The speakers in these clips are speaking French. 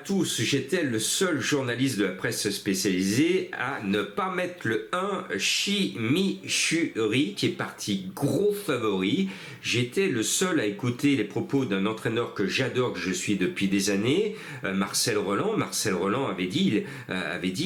tous, j'étais le seul journaliste de la presse spécialisée à ne pas mettre le 1 Chimichurri qui est parti gros favori. J'étais le seul à écouter les propos d'un entraîneur que j'adore, que je suis depuis des années, Marcel Roland. Marcel Roland avait dit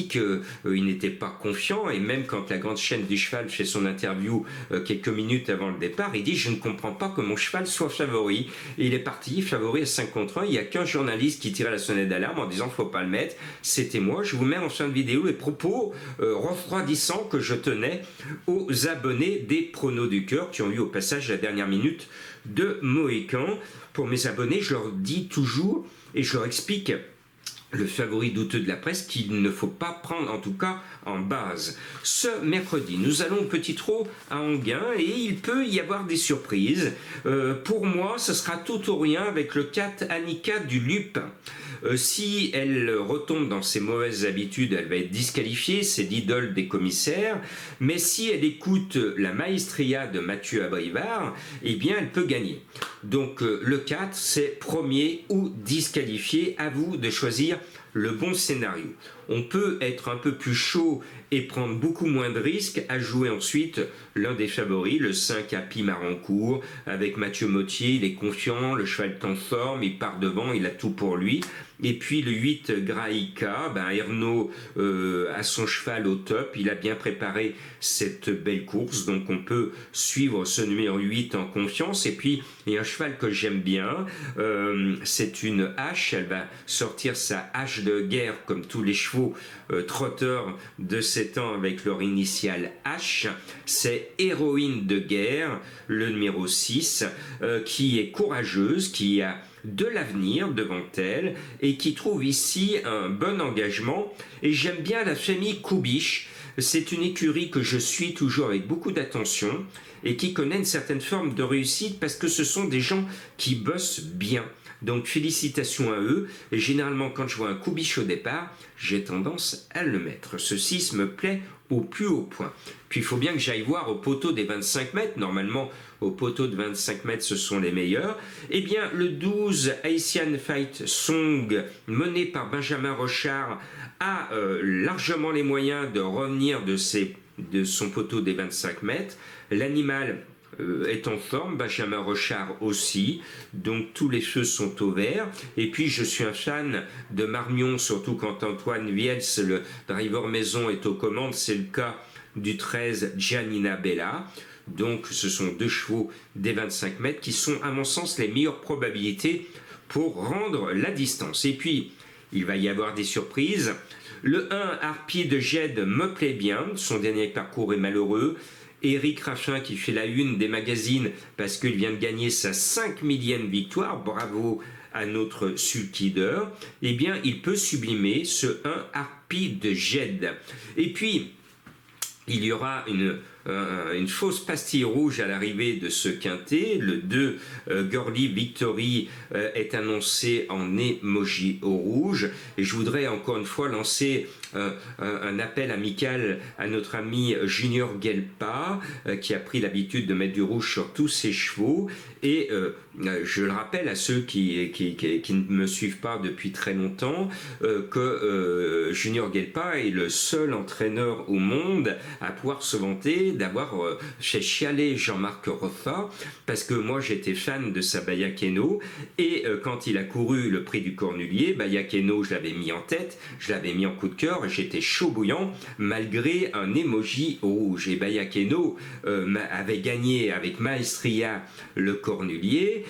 qu'il n'était pas confiant, et même quand la grande chaîne du cheval fait son interview quelques minutes avant le départ, il dit « Je ne comprends pas que mon cheval soit favori ». Et il est parti favori à 5-1. Il n'y a qu'un journaliste qui tirait la sonnette d'alarme en disant « Faut pas le mettre ». C'était moi. Je vous mets en fin de vidéo les propos refroidissants que je tenais aux abonnés des Pronos du Cœur qui ont eu au passage la dernière minute de Mohican. Pour mes abonnés, je leur dis toujours et je leur explique le favori douteux de la presse qu'il ne faut pas prendre, en tout cas en base. Ce mercredi, nous allons au Petit Trot à Enghien et il peut y avoir des surprises. Pour moi, ce sera tout ou rien avec le 4 Annika du Lupin. Si elle retombe dans ses mauvaises habitudes, elle va être disqualifiée, c'est l'idole des commissaires, mais si elle écoute la Maestria de Mathieu Abrivard, eh bien elle peut gagner. Donc le 4, c'est premier ou disqualifié, à vous de choisir le bon scénario. On peut être un peu plus chaud et prendre beaucoup moins de risques à jouer ensuite l'un des favoris, le 5 Happy Marancourt, avec Mathieu Mottier, il est confiant, le cheval est en forme, il part devant, il a tout pour lui. Et puis le 8 Graïka, Ernaud a son cheval au top, il a bien préparé cette belle course, donc on peut suivre ce numéro 8 en confiance. Et puis il y a un cheval que j'aime bien, c'est une hache, elle va sortir sa hache de guerre comme tous les chevaux trotteurs de 7 ans avec leur initiale H, c'est Héroïne de guerre, le numéro 6, qui est courageuse, qui a de l'avenir devant elle et qui trouve ici un bon engagement. Et j'aime bien la famille Kubiche, c'est une écurie que je suis toujours avec beaucoup d'attention et qui connaît une certaine forme de réussite parce que ce sont des gens qui bossent bien. Donc félicitations à eux, et généralement quand je vois un Kubiche au départ, j'ai tendance à le mettre. Ce 6 me plaît au plus haut point. Puis il faut bien que j'aille voir au poteau des 25 mètres, normalement au poteau de 25 mètres ce sont les meilleurs. Eh bien le 12 Haitian Fight Song, mené par Benjamin Rochard, a largement les moyens de revenir de son poteau des 25 mètres. L'animal est en forme, Benjamin Rochard aussi, donc tous les feux sont au vert. Et puis je suis un fan de Marmion, surtout quand Antoine Viels, le driver maison, est aux commandes, c'est le cas du 13 Giannina Bella. Donc ce sont deux chevaux des 25 mètres qui sont à mon sens les meilleures probabilités pour rendre la distance. Et puis il va y avoir des surprises. Le 1 Harpie de Gède me plaît bien, son dernier parcours est malheureux. Éric Raffin qui fait la une des magazines parce qu'il vient de gagner sa 5 millième victoire, bravo à notre sulky-leader, eh bien il peut sublimer ce 1 Harpie de Gède. Et puis il y aura une fausse pastille rouge à l'arrivée de ce quintet. Le 2 Gorly Victory est annoncé en émoji au rouge. Et je voudrais encore une fois lancer un appel amical à notre ami Junior Gelpa qui a pris l'habitude de mettre du rouge sur tous ses chevaux. Et je le rappelle à ceux qui ne me suivent pas depuis très longtemps que Junior Gelpa est le seul entraîneur au monde à pouvoir se vanter d'avoir fait chialer Jean-Marc Roffa parce que moi j'étais fan de sa Bayakeno et quand il a couru le prix du Cornulier, Bayakeno je l'avais mis en tête, je l'avais mis en coup de cœur et j'étais chaud bouillant malgré un émoji rouge. Et Bayakeno avait gagné avec Maestria le Cornulier.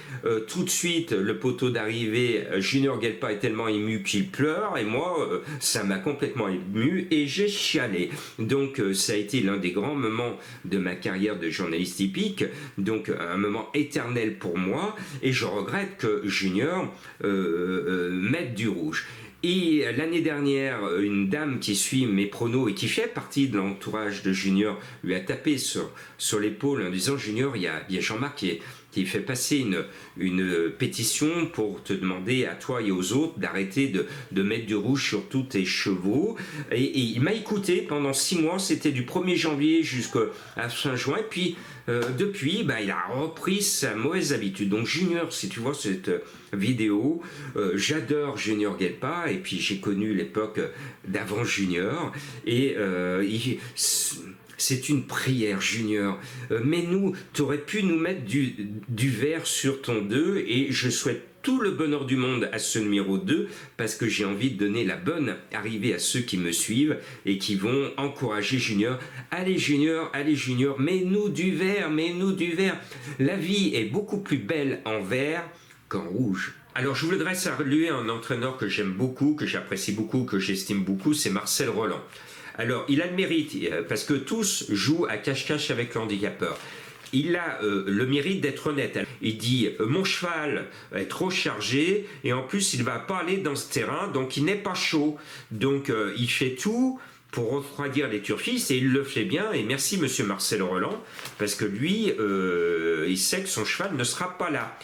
Tout de suite le poteau d'arrivée, Junior Gelpa est tellement ému qu'il pleure et moi ça m'a complètement ému et j'ai chialé. Donc ça a été l'un des grands moments de ma carrière de journaliste hippique, donc un moment éternel pour moi et je regrette que Junior mette du rouge. Et l'année dernière, une dame qui suit mes pronos et qui fait partie de l'entourage de Junior lui a tapé sur l'épaule en disant « Junior, il y a Jean-Marc qui fait passer une pétition pour te demander à toi et aux autres d'arrêter de mettre du rouge sur tous tes chevaux. Et il m'a écouté pendant 6 mois, c'était du 1er janvier jusqu'à fin juin. Et puis depuis, il a repris sa mauvaise habitude. Donc Junior, si tu vois cette vidéo, j'adore Junior Guelpa, et puis j'ai connu l'époque d'avant Junior, et c'est une prière, Junior. Mais nous, tu aurais pu nous mettre du vert sur ton 2, et je souhaite tout le bonheur du monde à ce numéro 2, parce que j'ai envie de donner la bonne arrivée à ceux qui me suivent et qui vont encourager Junior. Allez Junior, mets-nous du vert, mets-nous du vert. La vie est beaucoup plus belle en vert qu'en rouge. Alors je voudrais saluer un entraîneur que j'aime beaucoup, que j'apprécie beaucoup, que j'estime beaucoup, c'est Marcel Roland. Alors il a le mérite, parce que tous jouent à cache-cache avec le handicapeur. Il a le mérite d'être honnête. Il dit mon cheval est trop chargé, et en plus il ne va pas aller dans ce terrain, donc il n'est pas chaud. Donc il fait tout pour refroidir les turfistes, et il le fait bien, et merci monsieur Marcel Roland, parce que lui il sait que son cheval ne sera pas là.